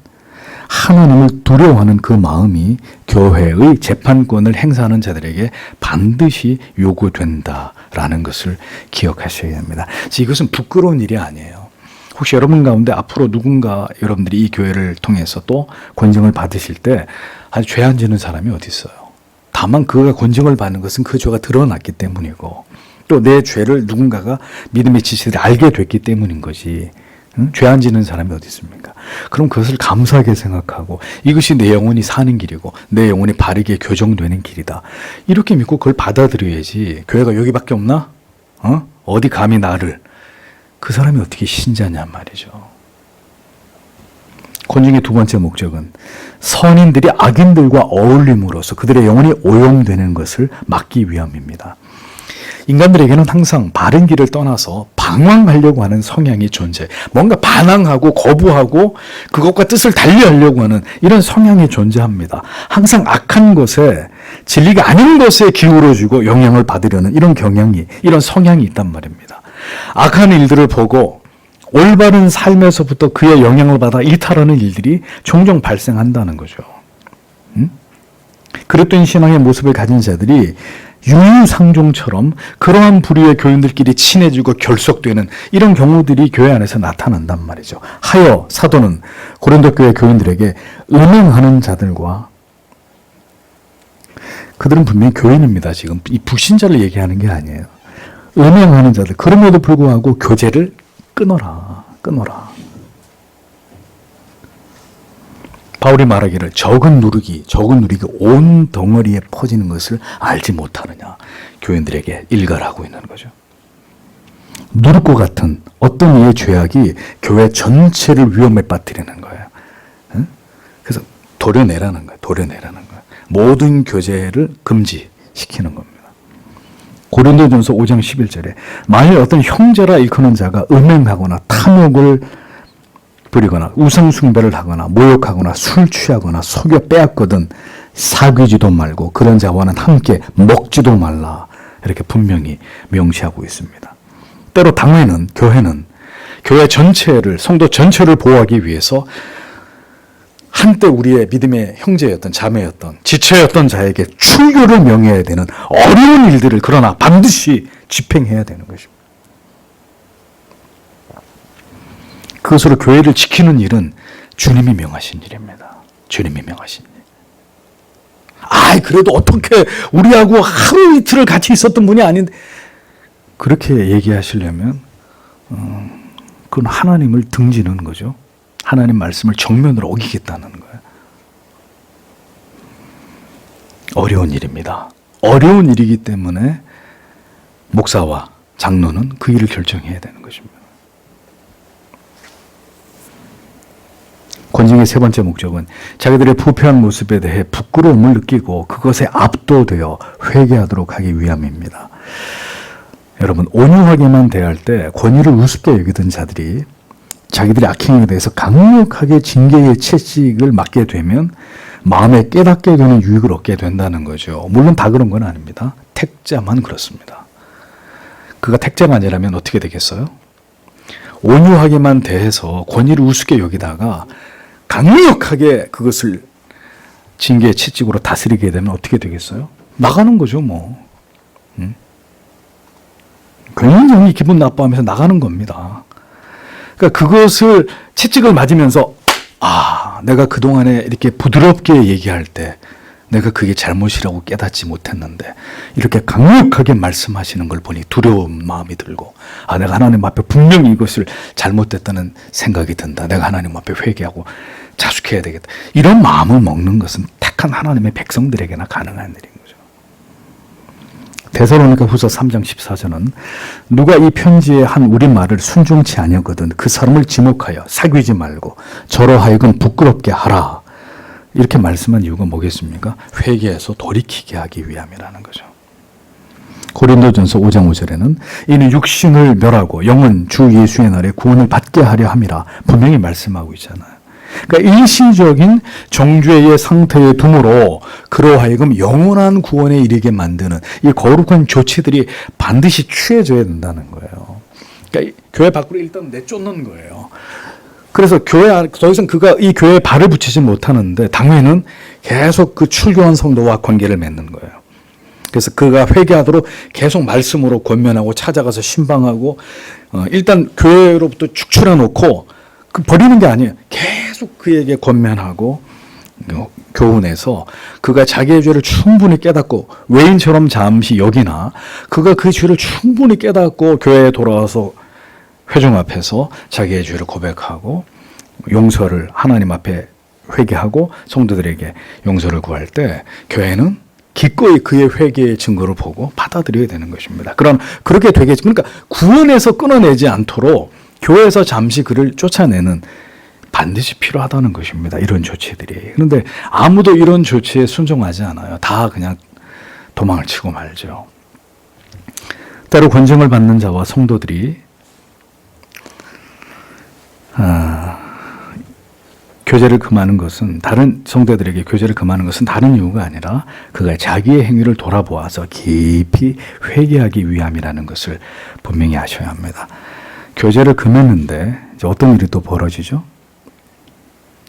하나님을 두려워하는 그 마음이 교회의 재판권을 행사하는 자들에게 반드시 요구된다라는 것을 기억하셔야 합니다. 이것은 부끄러운 일이 아니에요. 혹시 여러분 가운데 앞으로 누군가 여러분들이 이 교회를 통해서 또 권정을 받으실 때 아주 죄 안 지는 사람이 어디 있어요? 다만 그가 권정을 받는 것은 그 죄가 드러났기 때문이고 또 내 죄를 누군가가 믿음의 지식들이 알게 됐기 때문인 거지. 죄 안 지는 사람이 어디 있습니까? 그럼 그것을 감사하게 생각하고 이것이 내 영혼이 사는 길이고 내 영혼이 바르게 교정되는 길이다. 이렇게 믿고 그걸 받아들여야지. 교회가 여기밖에 없나? 어디 감히 나를. 그 사람이 어떻게 신자냐 말이죠. 권징의 두 번째 목적은 선인들이 악인들과 어울림으로써 그들의 영혼이 오염되는 것을 막기 위함입니다. 인간들에게는 항상 바른 길을 떠나서 방황하려고 하는 성향이 존재해. 뭔가 반항하고 거부하고 그것과 뜻을 달리하려고 하는 이런 성향이 존재합니다. 항상 악한 것에, 진리가 아닌 것에 기울어지고 영향을 받으려는 이런 경향이, 이런 성향이 있단 말입니다. 악한 일들을 보고 올바른 삶에서부터 그의 영향을 받아 이탈하는 일들이 종종 발생한다는 거죠. 그릇된 신앙의 모습을 가진 자들이 유유상종처럼 그러한 부류의 교인들끼리 친해지고 결속되는 이런 경우들이 교회 안에서 나타난단 말이죠. 하여 사도는 고린도 교회 교인들에게 음행하는 자들과, 그들은 분명히 교인입니다. 지금 이 불신자를 얘기하는 게 아니에요. 음행하는 자들, 그럼에도 불구하고 교제를 끊어라. 바울이 말하기를 적은 누룩이 온 덩어리에 퍼지는 것을 알지 못하느냐. 교인들에게 일갈하고 있는 거죠. 누룩과 같은 어떤 이의 죄악이 교회 전체를 위험에 빠뜨리는 거예요. 그래서 도려내라는 거예요. 모든 교제를 금지시키는 겁니다. 고린도전서 5장 11절에 만일 어떤 형제라 일컫는 자가 음행하거나 탐욕을 부리거나 우상숭배를 하거나 모욕하거나 술 취하거나 속여 빼앗거든 사귀지도 말고 그런 자와는 함께 먹지도 말라. 이렇게 분명히 명시하고 있습니다. 때로 교회는 교회 전체를, 성도 전체를 보호하기 위해서 한때 우리의 믿음의 형제였던, 자매였던, 지체였던 자에게 출교를 명해야 되는 어려운 일들을 그러나 반드시 집행해야 되는 것입니다. 그것으로 교회를 지키는 일은 주님이 명하신 일입니다. 주님이 명하신 일. 그래도 어떻게 우리하고 하루 이틀을 같이 있었던 분이 아닌데, 그렇게 얘기하시려면 그건 하나님을 등지는 거죠. 하나님 말씀을 정면으로 어기겠다는 거예요. 어려운 일입니다. 어려운 일이기 때문에 목사와 장로는 그 일을 결정해야 되는 것입니다. 권징의 세 번째 목적은 자기들의 부패한 모습에 대해 부끄러움을 느끼고 그것에 압도되어 회개하도록 하기 위함입니다. 여러분, 온유하게만 대할 때 권위를 우습게 여기던 자들이 자기들의 악행에 대해서 강력하게 징계의 채찍을 맞게 되면 마음에 깨닫게 되는 유익을 얻게 된다는 거죠. 물론 다 그런 건 아닙니다. 택자만 그렇습니다. 그가 택자가 아니라면 어떻게 되겠어요? 온유하게만 대해서 권위를 우습게 여기다가 강력하게 그것을 징계의 채찍으로 다스리게 되면 어떻게 되겠어요? 나가는 거죠, 뭐. 굉장히 기분 나빠하면서 나가는 겁니다. 그러니까 그것을 채찍을 맞으면서 내가 그동안에 이렇게 부드럽게 얘기할 때 내가 그게 잘못이라고 깨닫지 못했는데 이렇게 강력하게 말씀하시는 걸 보니 두려운 마음이 들고 내가 하나님 앞에 분명히 이것을 잘못됐다는 생각이 든다. 내가 하나님 앞에 회개하고 자숙해야 되겠다. 이런 마음을 먹는 것은 택한 하나님의 백성들에게나 가능한 일인 거죠. 데살로니가 후서 3장 14절은 누가 이 편지에 한 우리말을 순종치 아니하거든 그 사람을 지목하여 사귀지 말고 저로 하여금 부끄럽게 하라. 이렇게 말씀한 이유가 뭐겠습니까? 회개해서 돌이키게 하기 위함이라는 거죠. 고린도전서 5장 5절에는 이는 육신을 멸하고 영은 주 예수의 날에 구원을 받게 하려 함이라 분명히 말씀하고 있잖아요. 그러니까 일시적인 정죄의 상태에 둠으로 그로 하여금 영원한 구원에 이르게 만드는 이 거룩한 조치들이 반드시 취해져야 된다는 거예요. 그러니까 교회 밖으로 일단 내쫓는 거예요. 그래서 교회 안에 더 이상 그가 이 교회에 발을 붙이지 못하는데 당회는 계속 그 출교한 성도와 관계를 맺는 거예요. 그래서 그가 회개하도록 계속 말씀으로 권면하고 찾아가서 신방하고 일단 교회로부터 축출해 놓고 버리는 게 아니에요. 계속 그에게 권면하고 교훈해서 그가 자기의 죄를 충분히 깨닫고 외인처럼 잠시 여기나 그가 그 죄를 충분히 깨닫고 교회에 돌아와서 회중 앞에서 자기의 죄를 고백하고 용서를 하나님 앞에 회개하고 성도들에게 용서를 구할 때 교회는 기꺼이 그의 회개의 증거를 보고 받아들여야 되는 것입니다. 그렇게 되겠지. 그러니까 구원에서 끊어내지 않도록 교회에서 잠시 그를 쫓아내는 반드시 필요하다는 것입니다. 이런 조치들이. 그런데 아무도 이런 조치에 순종하지 않아요. 다 그냥 도망을 치고 말죠. 때로 권징을 받는 자와 성도들이 교제를 금하는 것은 다른 성도들에게 교제를 금하는 것은 다른 이유가 아니라 그가 자기의 행위를 돌아보아서 깊이 회개하기 위함이라는 것을 분명히 아셔야 합니다. 교제를 금했는데 이제 어떤 일이 또 벌어지죠?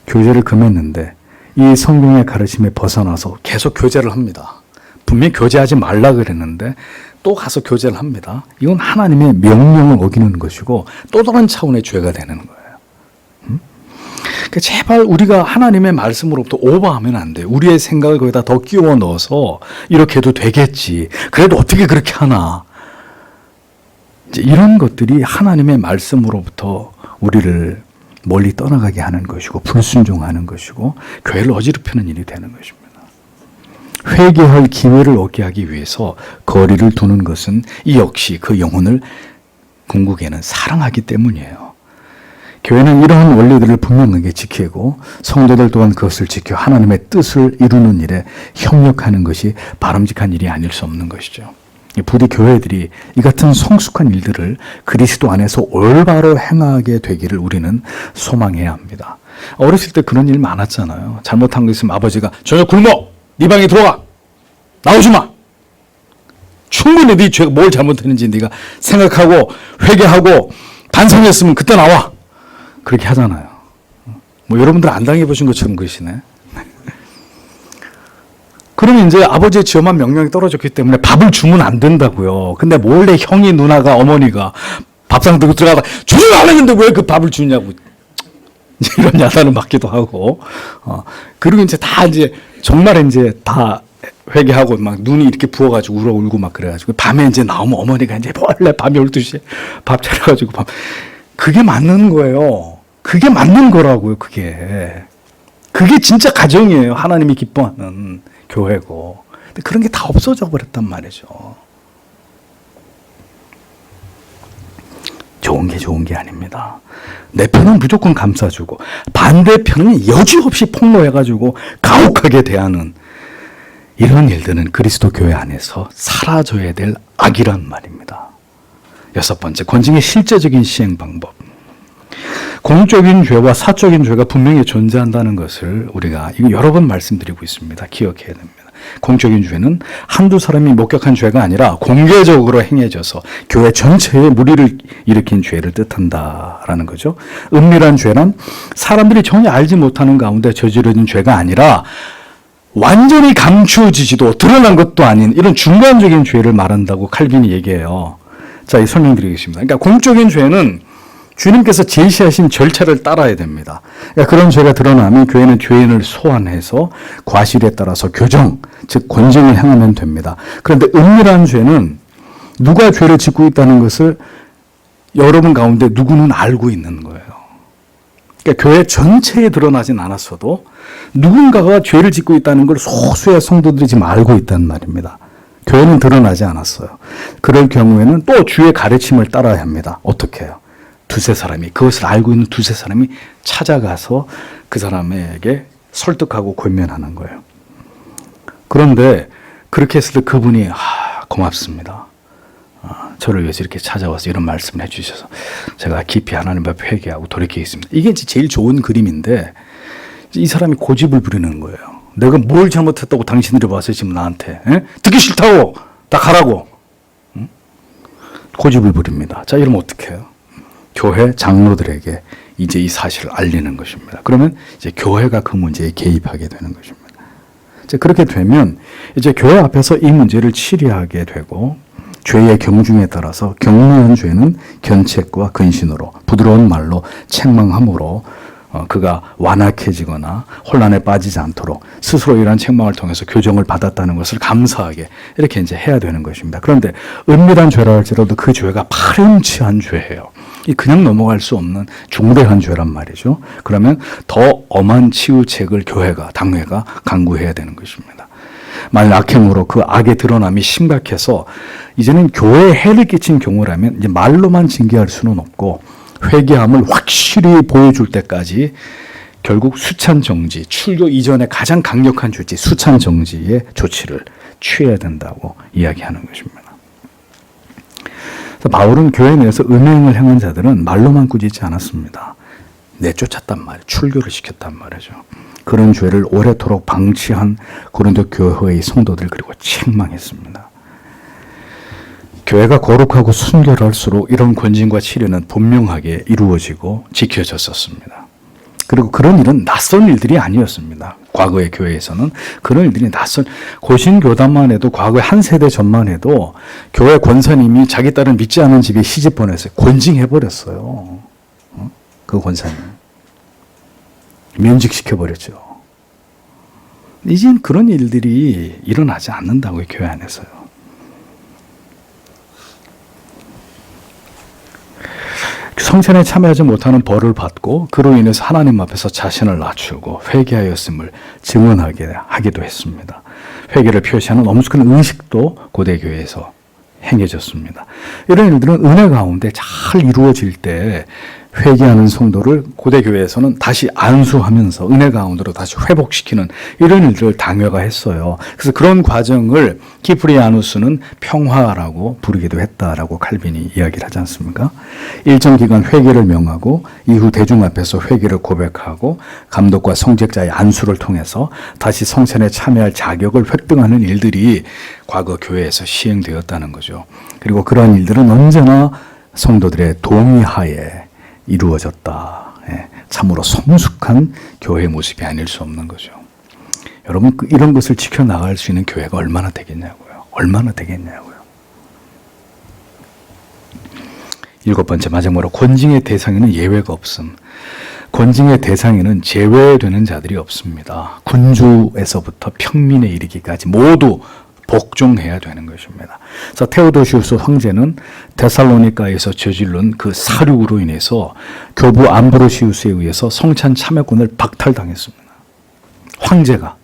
교제를 금했는데 이 성경의 가르침에 벗어나서 계속 교제를 합니다. 분명히 교제하지 말라 그랬는데 또 가서 교제를 합니다. 이건 하나님의 명령을 어기는 것이고 또 다른 차원의 죄가 되는 거예요. 그러니까 제발 우리가 하나님의 말씀으로부터 오버하면 안 돼요. 우리의 생각을 거기다 더 끼워 넣어서 이렇게 해도 되겠지. 그래도 어떻게 그렇게 하나. 이제 이런 것들이 하나님의 말씀으로부터 우리를 멀리 떠나가게 하는 것이고 불순종하는 것이고 교회를 어지럽히는 일이 되는 것입니다. 회개할 기회를 얻게 하기 위해서 거리를 두는 것은 이 역시 그 영혼을 궁극에는 사랑하기 때문이에요. 교회는 이러한 원리들을 분명하게 지키고 성도들 또한 그것을 지켜 하나님의 뜻을 이루는 일에 협력하는 것이 바람직한 일이 아닐 수 없는 것이죠. 부디 교회들이 이 같은 성숙한 일들을 그리스도 안에서 올바로 행하게 되기를 우리는 소망해야 합니다. 어렸을 때 그런 일 많았잖아요. 잘못한 거 있으면 아버지가 저녁 굶어! 네 방에 들어가! 나오지 마! 충분히 네 죄가 뭘 잘못했는지 네가 생각하고 회개하고 반성했으면 그때 나와! 그렇게 하잖아요. 뭐 여러분들 안 당해보신 것처럼 그러시네. 그러면 이제 아버지의 지엄한 명령이 떨어졌기 때문에 밥을 주면 안 된다고요. 근데 몰래 형이, 누나가, 어머니가 밥상 들고 들어가다 주지 말랬는데 왜 그 밥을 주냐고. 이런 야단을 맞기도 하고. 그리고 이제 다 이제 정말 이제 다 회개하고 막 눈이 이렇게 부어가지고 울고 막 그래가지고 밤에 이제 나오면 어머니가 이제 몰래 밤 12시에 밥 차려가지고 그게 맞는 거예요. 그게 맞는 거라고요, 그게. 그게 진짜 가정이에요. 하나님이 기뻐하는 교회고. 근데 그런 게 다 없어져 버렸단 말이죠. 좋은 게 아닙니다. 내 편은 무조건 감싸주고 반대편은 여지없이 폭로해가지고 가혹하게 대하는 이런 일들은 그리스도 교회 안에서 사라져야 될 악이란 말입니다. 6번째, 권징의 실제적인 시행 방법. 공적인 죄와 사적인 죄가 분명히 존재한다는 것을 우리가 이거 여러 번 말씀드리고 있습니다. 기억해야 됩니다. 공적인 죄는 한두 사람이 목격한 죄가 아니라 공개적으로 행해져서 교회 전체에 무리를 일으킨 죄를 뜻한다라는 거죠. 은밀한 죄는 사람들이 전혀 알지 못하는 가운데 저지르는 죄가 아니라 완전히 감추어지지도 드러난 것도 아닌 이런 중간적인 죄를 말한다고 칼빈이 얘기해요. 자, 설명드리겠습니다. 그러니까 공적인 죄는 주님께서 제시하신 절차를 따라야 됩니다. 그러니까 그런 죄가 드러나면 교회는 죄인을 소환해서 과실에 따라서 교정, 즉 권징을 행하면 됩니다. 그런데 은밀한 죄는 누가 죄를 짓고 있다는 것을 여러분 가운데 누구는 알고 있는 거예요. 그러니까 교회 전체에 드러나진 않았어도 누군가가 죄를 짓고 있다는 걸 소수의 성도들이 지금 알고 있단 말입니다. 교회는 드러나지 않았어요. 그럴 경우에는 또 주의 가르침을 따라야 합니다. 어떻게 해요? 두세 사람이, 그것을 알고 있는 두세 사람이 찾아가서 그 사람에게 설득하고 권면하는 거예요. 그런데 그렇게 했을 때 그분이 고맙습니다. 저를 위해서 이렇게 찾아와서 이런 말씀을 해주셔서 제가 깊이 하나님 앞에 회개하고 돌이키겠습니다. 이게 제일 좋은 그림인데 이 사람이 고집을 부리는 거예요. 내가 뭘 잘못했다고 당신들이 와서 지금 나한테 듣기 싫다고 나 가라고 고집을 부립니다. 자, 이러면 어떻게 해요? 교회 장로들에게 이제 이 사실을 알리는 것입니다. 그러면 이제 교회가 그 문제에 개입하게 되는 것입니다. 이제 그렇게 되면 이제 교회 앞에서 이 문제를 치리하게 되고 죄의 경중에 따라서 경무한 죄는 견책과 근신으로 부드러운 말로 책망함으로 그가 완악해지거나 혼란에 빠지지 않도록 스스로 이러한 책망을 통해서 교정을 받았다는 것을 감사하게 이렇게 이제 해야 되는 것입니다. 그런데 은밀한 죄라 할지라도 그 죄가 파렴치한 죄예요. 이 그냥 넘어갈 수 없는 중대한 죄란 말이죠. 그러면 더 엄한 치유책을 교회가, 당회가 강구해야 되는 것입니다. 만약 악행으로 그 악의 드러남이 심각해서 이제는 교회에 해를 끼친 경우라면 이제 말로만 징계할 수는 없고 회개함을 확실히 보여줄 때까지 결국 수찬정지, 출교 이전에 가장 강력한 조치, 수찬정지의 조치를 취해야 된다고 이야기하는 것입니다. 그래서 바울은 교회 내에서 음행을 행한 자들은 말로만 꾸짖지 않았습니다. 내쫓았단 말이에요. 출교를 시켰단 말이죠. 그런 죄를 오래도록 방치한 고린도 교회의 성도들 그리고 책망했습니다. 교회가 거룩하고 순결할수록 이런 권징과 치료는 분명하게 이루어지고 지켜졌었습니다. 그리고 그런 일은 낯선 일들이 아니었습니다. 과거의 교회에서는 그런 일들이 고신교단만 해도 과거의 한 세대 전만 해도 교회 권사님이 자기 딸을 믿지 않는 집에 시집 보내서 권징해버렸어요. 그 권사님. 면직시켜버렸죠. 이젠 그런 일들이 일어나지 않는다고요, 교회 안에서요. 성찬에 참여하지 못하는 벌을 받고 그로 인해서 하나님 앞에서 자신을 낮추고 회개하였음을 증언하게 하기도 했습니다. 회개를 표시하는 엄숙한 의식도 고대교회에서 행해졌습니다. 이런 일들은 은혜 가운데 잘 이루어질 때 회개하는 성도를 고대교회에서는 다시 안수하면서 은혜 가운데로 다시 회복시키는 이런 일들을 당회가 했어요. 그래서 그런 과정을 키프리아누스는 평화라고 부르기도 했다라고 칼빈이 이야기를 하지 않습니까? 일정 기간 회개를 명하고 이후 대중 앞에서 회개를 고백하고 감독과 성직자의 안수를 통해서 다시 성찬에 참여할 자격을 획득하는 일들이 과거 교회에서 시행되었다는 거죠. 그리고 그러한 일들은 언제나 성도들의 동의하에 이루어졌다. 참으로 성숙한 교회 모습이 아닐 수 없는 거죠. 여러분, 이런 것을 지켜나갈 수 있는 교회가 얼마나 되겠냐고요. 얼마나 되겠냐고요. 7번째, 마지막으로 권징의 대상에는 예외가 없음. 권징의 대상에는 제외되는 자들이 없습니다. 군주에서부터 평민에 이르기까지 모두 복종해야 되는 것입니다. 그래서 테오도시우스 황제는 데살로니가에서 저지른 그 사륙으로 인해서 교부 암브로시우스에 의해서 성찬 참여권을 박탈당했습니다. 황제가.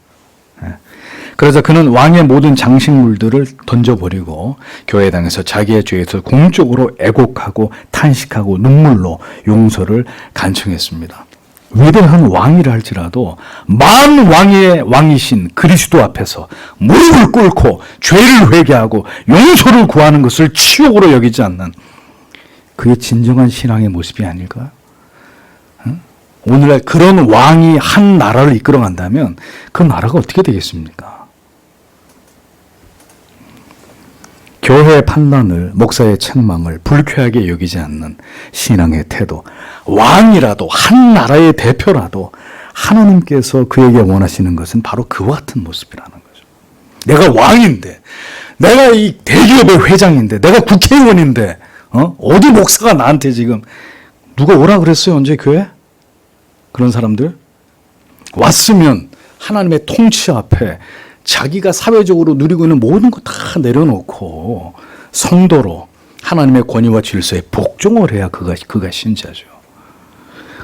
그래서 그는 왕의 모든 장식물들을 던져버리고 교회당에서 자기의 죄에서 공적으로 애곡하고 탄식하고 눈물로 용서를 간청했습니다. 위대한 왕이라 할지라도 만왕의 왕이신 그리스도 앞에서 무릎을 꿇고 죄를 회개하고 용서를 구하는 것을 치욕으로 여기지 않는 그게 진정한 신앙의 모습이 아닐까요? 오늘날 그런 왕이 한 나라를 이끌어간다면 그 나라가 어떻게 되겠습니까? 교회의 판단을, 목사의 책망을 불쾌하게 여기지 않는 신앙의 태도. 왕이라도, 한 나라의 대표라도 하나님께서 그에게 원하시는 것은 바로 그와 같은 모습이라는 거죠. 내가 왕인데, 내가 이 대기업의 회장인데, 내가 국회의원인데, 어디 목사가 나한테 지금 누가 오라 그랬어요? 언제 교회? 그런 사람들? 왔으면 하나님의 통치 앞에 자기가 사회적으로 누리고 있는 모든 거 다 내려놓고 성도로 하나님의 권위와 질서에 복종을 해야 그가 신자죠.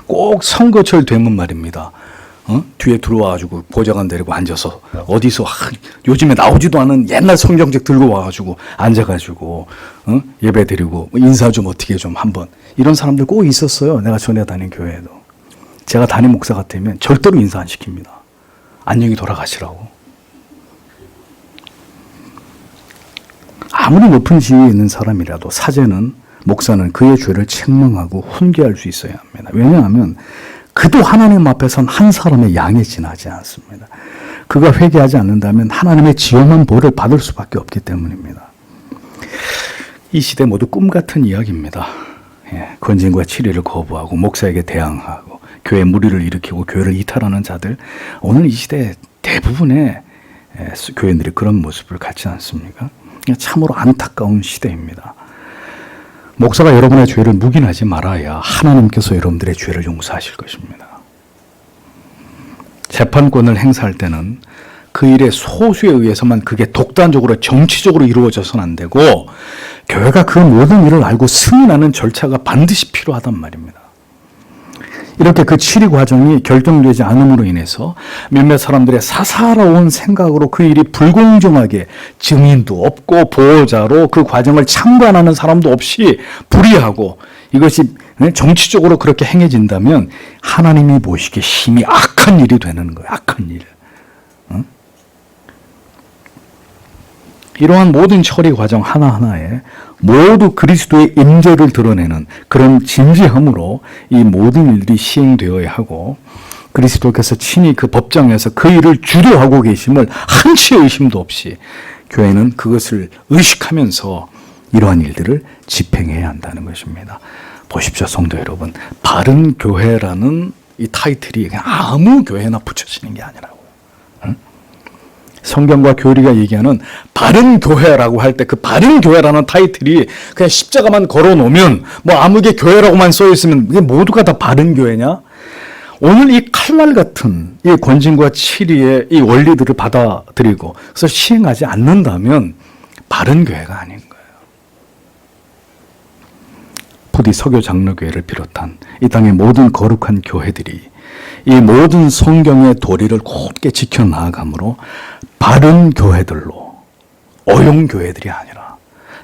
꼭 선거철 되면 말입니다. 뒤에 들어와가지고 보좌관 데리고 앉아서 어디서 요즘에 나오지도 않은 옛날 성경책 들고 와가지고 앉아가지고 예배 드리고 인사 좀 어떻게 좀 한번 이런 사람들 꼭 있었어요. 내가 전에 다닌 교회에도. 제가 담임 목사 같으면 절대로 인사 안 시킵니다. 안녕히 돌아가시라고. 아무리 높은 지위에 있는 사람이라도 사제는 목사는 그의 죄를 책망하고 훈계할 수 있어야 합니다. 왜냐하면 그도 하나님 앞에선 한 사람의 양에 지나지 않습니다. 그가 회개하지 않는다면 하나님의 지엄한 벌을 받을 수밖에 없기 때문입니다. 이 시대 모두 꿈 같은 이야기입니다. 권징과 치리를 거부하고 목사에게 대항하고 교회 무리를 일으키고 교회를 이탈하는 자들, 오늘 이 시대 대부분의 교회들이 그런 모습을 갖지 않습니까? 참으로 안타까운 시대입니다. 목사가 여러분의 죄를 묵인하지 말아야 하나님께서 여러분들의 죄를 용서하실 것입니다. 재판권을 행사할 때는 그 일의 소수에 의해서만 그게 독단적으로 정치적으로 이루어져서는 안 되고 교회가 그 모든 일을 알고 승인하는 절차가 반드시 필요하단 말입니다. 이렇게 그 치리 과정이 결정되지 않음으로 인해서 몇몇 사람들의 사사로운 생각으로 그 일이 불공정하게 증인도 없고 보호자로 그 과정을 참관하는 사람도 없이 불의하고 이것이 정치적으로 그렇게 행해진다면 하나님이 보시기에 심히 악한 일이 되는 거예요. 악한 일. 이러한 모든 처리 과정 하나하나에 모두 그리스도의 임재를 드러내는 그런 진지함으로 이 모든 일들이 시행되어야 하고 그리스도께서 친히 그 법정에서 그 일을 주도하고 계심을 한치의 의심도 없이 교회는 그것을 의식하면서 이러한 일들을 집행해야 한다는 것입니다. 보십시오, 성도 여러분. 바른 교회라는 이 타이틀이 그냥 아무 교회나 붙여지는 게 아니라고. 성경과 교리가 얘기하는 바른 교회라고 할 때 그 바른 교회라는 타이틀이 그냥 십자가만 걸어놓으면 뭐 아무개 교회라고만 써있으면 이게 모두가 다 바른 교회냐? 오늘 이 칼날 같은 이 권징과 치리의 이 원리들을 받아들이고 그래서 시행하지 않는다면 바른 교회가 아닌 거예요. 부디 서교 장로교회를 비롯한 이 땅의 모든 거룩한 교회들이 이 모든 성경의 도리를 곧게 지켜나가므로 바른 교회들로 어용 교회들이 아니라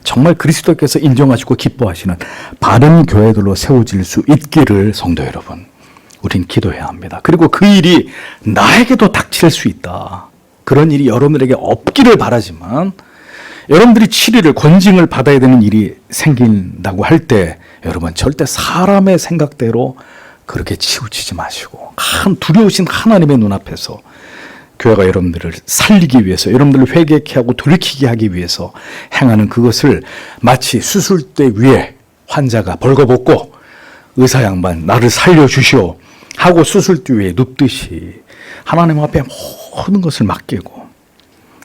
정말 그리스도께서 인정하시고 기뻐하시는 바른 교회들로 세워질 수 있기를 성도 여러분, 우린 기도해야 합니다. 그리고 그 일이 나에게도 닥칠 수 있다. 그런 일이 여러분들에게 없기를 바라지만 여러분들이 치리를 권징을 받아야 되는 일이 생긴다고 할 때 여러분 절대 사람의 생각대로 그렇게 치우치지 마시고 두려우신 하나님의 눈앞에서 교회가 여러분들을 살리기 위해서 여러분들을 회개케 하고 돌이키게 하기 위해서 행하는 그것을 마치 수술대 위에 환자가 벌거벗고 의사 양반 나를 살려주시오 하고 수술대 위에 눕듯이 하나님 앞에 모든 것을 맡기고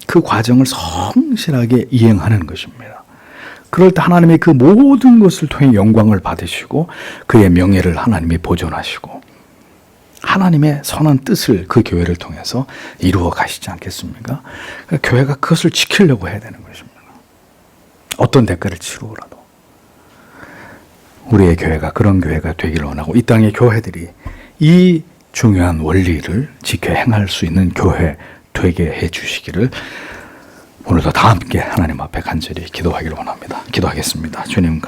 그 과정을 성실하게 이행하는 것입니다. 그럴 때 하나님이 그 모든 것을 통해 영광을 받으시고 그의 명예를 하나님이 보존하시고 하나님의 선한 뜻을 그 교회를 통해서 이루어 가시지 않겠습니까? 그러니까 교회가 그것을 지키려고 해야 되는 것입니다. 어떤 대가를 치르고라도. 우리의 교회가 그런 교회가 되기를 원하고 이 땅의 교회들이 이 중요한 원리를 지켜 행할 수 있는 교회 되게 해 주시기를 오늘도 다 함께 하나님 앞에 간절히 기도하기를 원합니다. 기도하겠습니다. 주님